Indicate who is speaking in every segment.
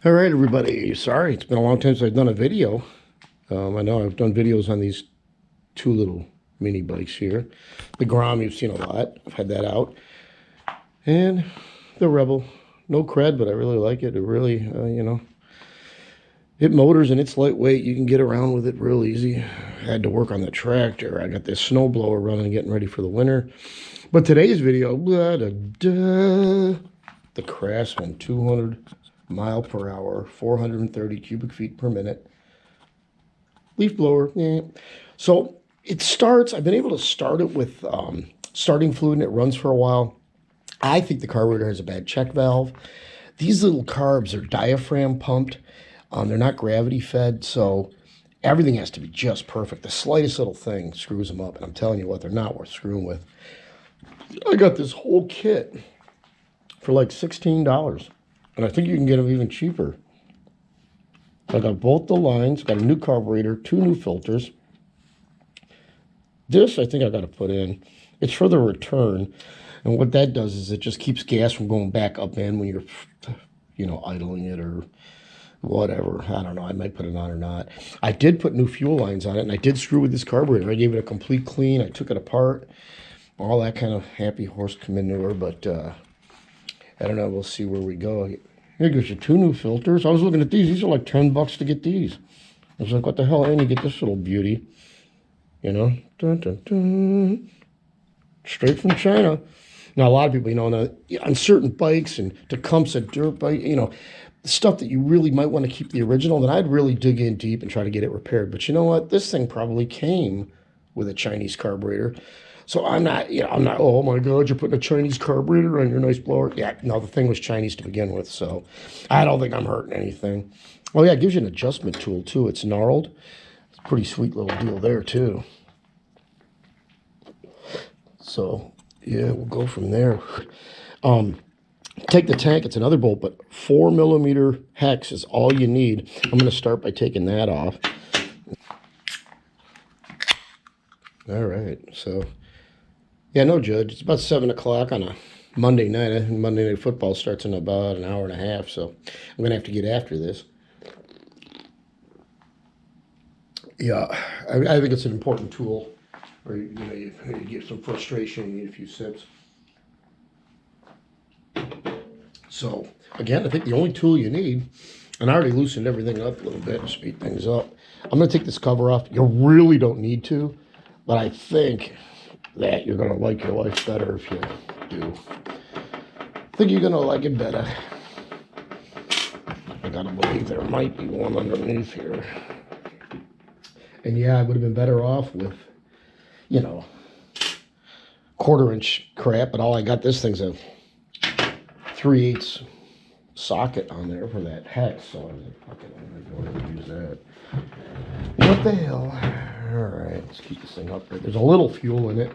Speaker 1: All right, everybody. Sorry, it's been a long time since I've done a video. I know I've done videos on these two little mini bikes here. The Grom, you've seen a lot. I've had that out. And the Rebel. No cred, but I really like it. It really, it motors and it's lightweight. You can get around with it real easy. I had to work on the tractor. I got this snow blower running, getting ready for the winter. But today's video, the Craftsman 200 mile per hour, 430 cubic feet per minute. Leaf blower. So it starts, I've been able to start it with starting fluid and it runs for a while. I think the carburetor has a bad check valve. These little carbs are diaphragm pumped. They're not gravity fed, so everything has to be just perfect. The slightest little thing screws them up, and I'm telling you what, they're not worth screwing with. I got this whole kit for like $16. And I think you can get them even cheaper. I got both the lines, got a new carburetor, 2 new filters. This I think I got to put in. It's for the return. And what that does is it just keeps gas from going back up in when you're, idling it or whatever. I don't know. I might put it on or not. I did put new fuel lines on it, and I did screw with this carburetor. I gave it a complete clean. I took it apart. All that kind of happy horse manure, but I don't know. We'll see where we go. Here gives you 2 new filters. I was looking at these. These are like $10 to get these. I was like, what the hell? And you get this little beauty. Dun, dun, dun. Straight from China. Now, a lot of people, on certain bikes and Tecumseh dirt bike, stuff that you really might want to keep the original, then I'd really dig in deep and try to get it repaired. But you know what? This thing probably came with a Chinese carburetor. So I'm not, oh my God, you're putting a Chinese carburetor on your nice blower. Yeah, no, the thing was Chinese to begin with, so I don't think I'm hurting anything. Oh yeah, it gives you an adjustment tool too. It's gnarled. It's a pretty sweet little deal there too. So yeah, we'll go from there. Take the tank, it's another bolt, but 4mm hex is all you need. I'm gonna start by taking that off. All right, so yeah, no judge. It's about 7 o'clock on a Monday night. And Monday Night Football starts in about an hour and a half, so I'm going to have to get after this. Yeah, I think it's an important tool. Or, you get some frustration, you need a few sips. So, again, I think the only tool you need, and I already loosened everything up a little bit to speed things up. I'm going to take this cover off. You really don't need to, but I think that you're going to like your life better if you do. I think you're going to like it better. I got to believe there might be one underneath here. And yeah, I would have been better off with, 1/4-inch crap, but all I got, this thing's a 3/8 socket on there for that hex, so I was like, fuck it, I'm going to use that. What the hell? All right, let's keep this thing up there. There's a little fuel in it.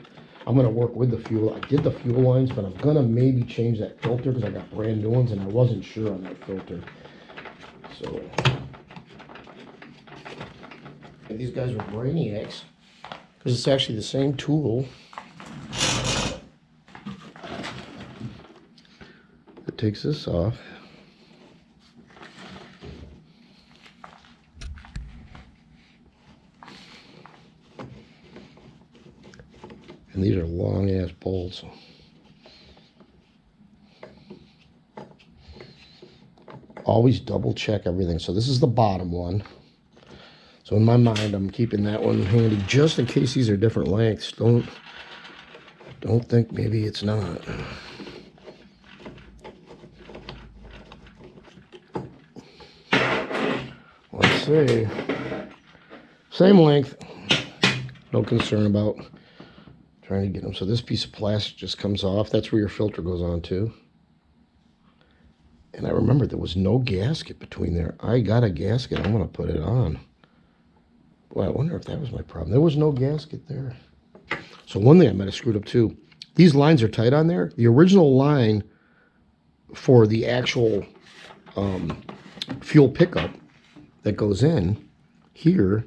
Speaker 1: I'm going to work with the fuel. I did the fuel lines, but I'm going to maybe change that filter because I got brand new ones, and I wasn't sure on that filter. So, and these guys were brainiacs because it's actually the same tool. It takes this off. And these are long ass bolts. Always double check everything. So this is the bottom one. So in my mind, I'm keeping that one handy just in case these are different lengths. Don't think maybe it's not. Let's see. Same length. No concern about trying to get them. So this piece of plastic just comes off. That's where your filter goes on to. And I remember there was no gasket between there. I got a gasket. I'm going to put it on. Boy, I wonder if that was my problem. There was no gasket there. So one thing I might have screwed up too. These lines are tight on there. The original line for the actual fuel pickup that goes in here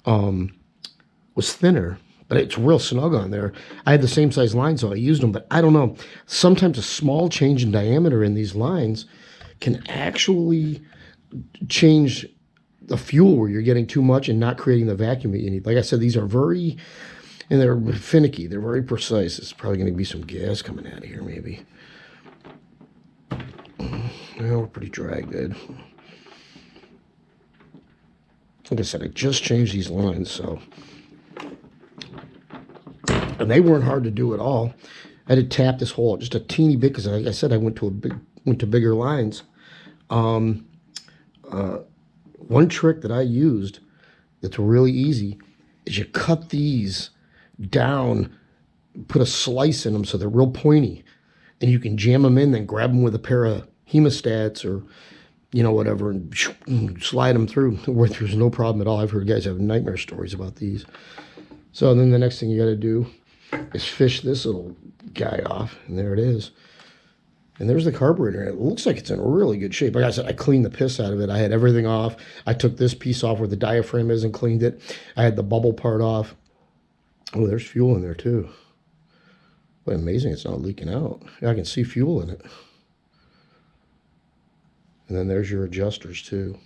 Speaker 1: was thinner. But it's real snug on there. I had the same size lines, so I used them. But I don't know. Sometimes a small change in diameter in these lines can actually change the fuel where you're getting too much and not creating the vacuum that you need. Like I said, these are very, and they're finicky. They're very precise. It's probably going to be some gas coming out of here, maybe. Well, we're pretty dry good. Like I said, I just changed these lines, so. And they weren't hard to do at all. I had to tap this hole just a teeny bit because, like I said, I went to bigger lines. One trick that I used that's really easy is you cut these down, put a slice in them so they're real pointy, and you can jam them in, then grab them with a pair of hemostats or, you know, whatever, and slide them through where there's no problem at all. I've heard guys have nightmare stories about these. So then the next thing you got to do is fish this little guy off, and there it is. And there's the carburetor. It looks like it's in really good shape. Like I said, I cleaned the piss out of it. I had everything off. I took this piece off where the diaphragm is and cleaned it. I had the bubble part off. Oh, there's fuel in there too. But amazing it's not leaking out. I can see fuel in it. And then there's your adjusters too.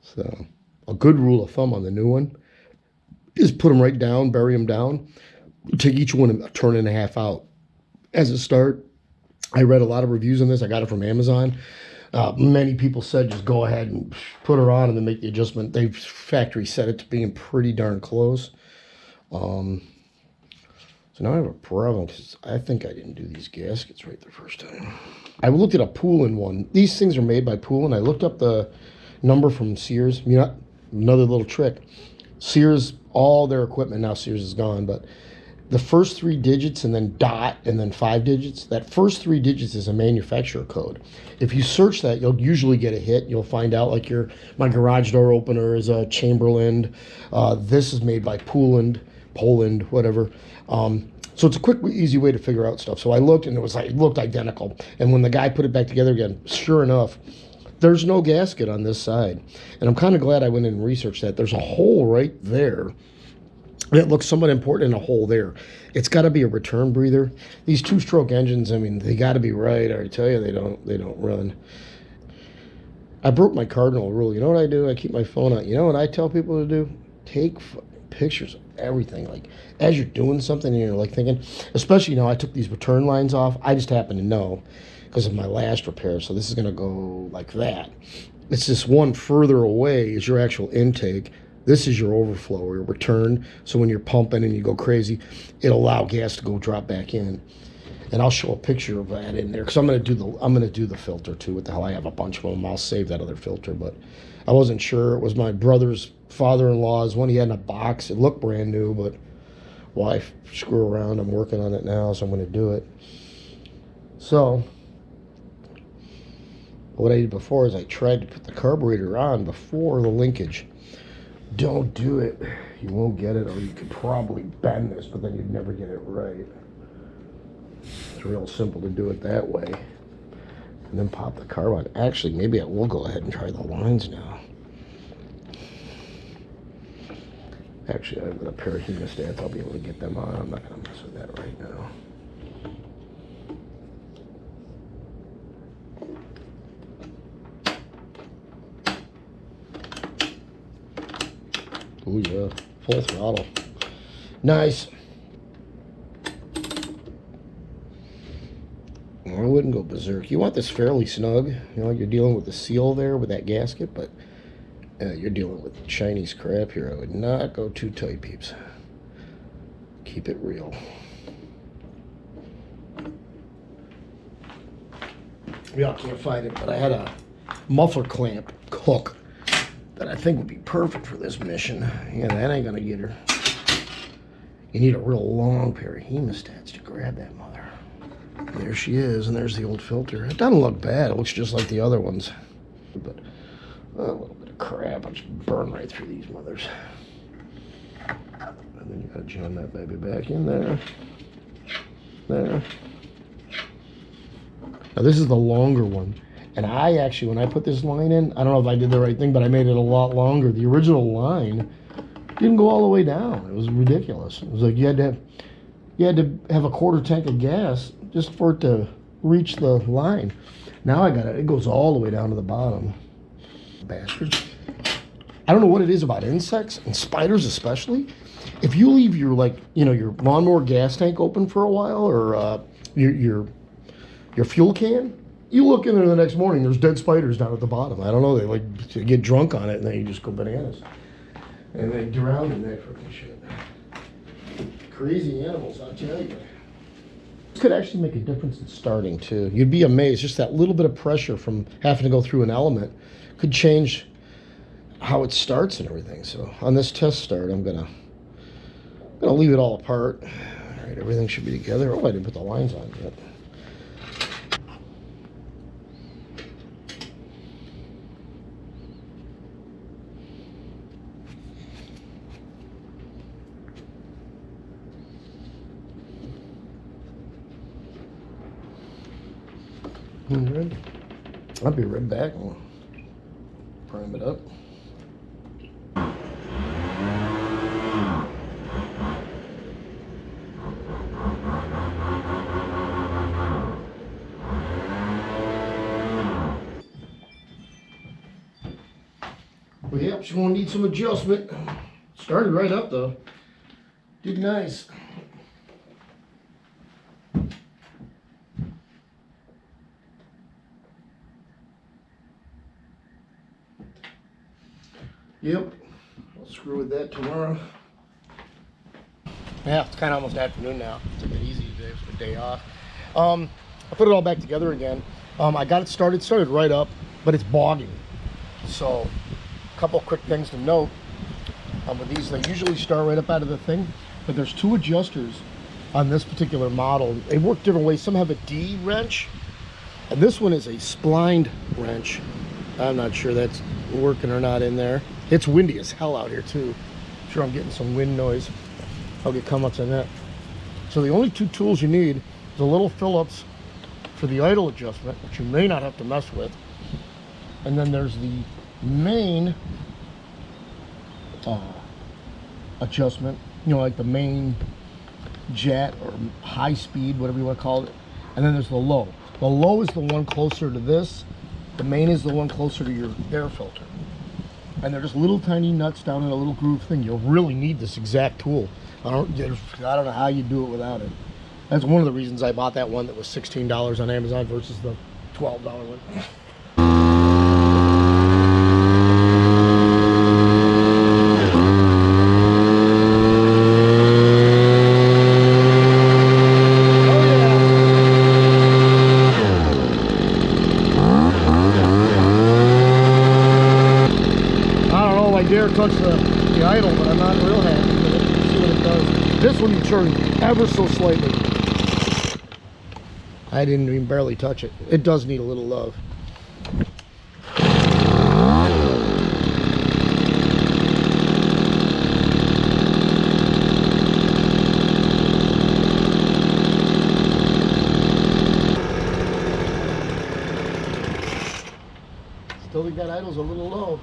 Speaker 1: So a good rule of thumb on the new one is put them right down, bury them down. Take each one and turn and a half out. As a start, I read a lot of reviews on this. I got it from Amazon. Many people said just go ahead and put her on and then make the adjustment. They factory set it to being pretty darn close. So now I have a problem because I think I didn't do these gaskets right the first time. I looked at a Poulan one. These things are made by Poulan. I looked up the number from Sears. You know, another little trick. Sears, all their equipment, now Sears is gone, but the first 3 digits and then dot and then 5 digits, that first 3 digits is a manufacturer code. If you search that, you'll usually get a hit. You'll find out like my garage door opener is a Chamberlain. This is made by Poulan, whatever. So it's a quick, easy way to figure out stuff. So I looked and it looked identical. And when the guy put it back together again, sure enough, there's no gasket on this side. And I'm kind of glad I went in and researched that. There's a hole right there. It looks somewhat important in a hole there. It's got to be a return breather. These 2-stroke engines, I mean, they got to be right. I tell you, they don't run. I broke my cardinal rule. You know what I do? I keep my phone out. You know what I tell people to do? Take pictures of everything. Like as you're doing something and you're like thinking, especially, you know, I took these return lines off. I just happen to know because of my last repair. So this is going to go like that. It's this one further away is your actual intake. This is your overflow or your return. So when you're pumping and you go crazy, it'll allow gas to go drop back in. And I'll show a picture of that in there because I'm gonna do the filter too. What the hell? I have a bunch of them. I'll save that other filter, but I wasn't sure. It was my brother's father-in-law's one he had in a box. It looked brand new, but wife screw around. I'm working on it now, so I'm gonna do it. So what I did before is I tried to put the carburetor on before the linkage. Don't do it. You won't get it, or you could probably bend this, but then you'd never get it right. It's real simple to do it that way. And then pop the carb on. Actually, maybe I will go ahead and try the lines now. Actually, I've got a pair of hemostats. I'll be able to get them on. I'm not going to mess with that right now. Oh yeah, full throttle. Nice. I wouldn't go berserk. You want this fairly snug. You know, you're dealing with the seal there with that gasket, but you're dealing with Chinese crap here. I would not go too tight, peeps. Keep it real. Y'all can't find it, but I had a muffler clamp hook that I think would be perfect for this mission. Yeah, that ain't gonna get her. You need a real long pair of hemostats to grab that mother. There she is, and there's the old filter. It doesn't look bad. It looks just like the other ones. But a little bit of crap. I'll just burn right through these mothers. And then you gotta jam that baby back in there. There. Now this is the longer one. And I actually, when I put this line in, I don't know if I did the right thing, but I made it a lot longer. The original line didn't go all the way down. It was ridiculous. It was like you had to have a quarter tank of gas just for it to reach the line. Now I got it. It goes all the way down to the bottom. Bastard. I don't know what it is about insects and spiders especially. If you leave your your lawnmower gas tank open for a while, or your fuel can, you look in there the next morning, there's dead spiders down at the bottom. I don't know, they get drunk on it and they just go bananas. And they drown in that freaking shit. Crazy animals, I'll tell you. This could actually make a difference in starting too. You'd be amazed, just that little bit of pressure from having to go through an element could change how it starts and everything. So on this test start, I'm gonna leave it all apart. All right, everything should be together. Oh, I didn't put the lines on yet. All right. I'll be right back. We'll prime it up. Well, yep, she's gonna need some adjustment. Started right up though. Did nice. Yep, I'll screw with that tomorrow. Yeah, it's kind of almost afternoon now. Took it easy today for the day off. I put it all back together again. I got it started right up, but it's bogging. So, a couple quick things to note. With these, they usually start right up out of the thing, but there's two adjusters on this particular model. They work different ways. Some have a D wrench, and this one is a splined wrench. I'm not sure that's working or not in there. It's windy as hell out here too. I'm sure I'm getting some wind noise. I'll get comments on that. So the only two tools you need is a little Phillips for the idle adjustment, which you may not have to mess with. And then there's the main adjustment, like the main jet or high speed, whatever you want to call it. And then there's the low. The low is the one closer to this. The main is the one closer to your air filter. And they're just little tiny nuts down in a little groove thing. You'll really need this exact tool. I don't know how you do it without it. That's one of the reasons I bought that one that was $16 on Amazon versus the $12 one. Touch the idle, but I'm not real happy with it. Let's see what it does. This one you turn ever so slightly. I didn't even barely touch it. It does need a little love. Still think that idle's a little low.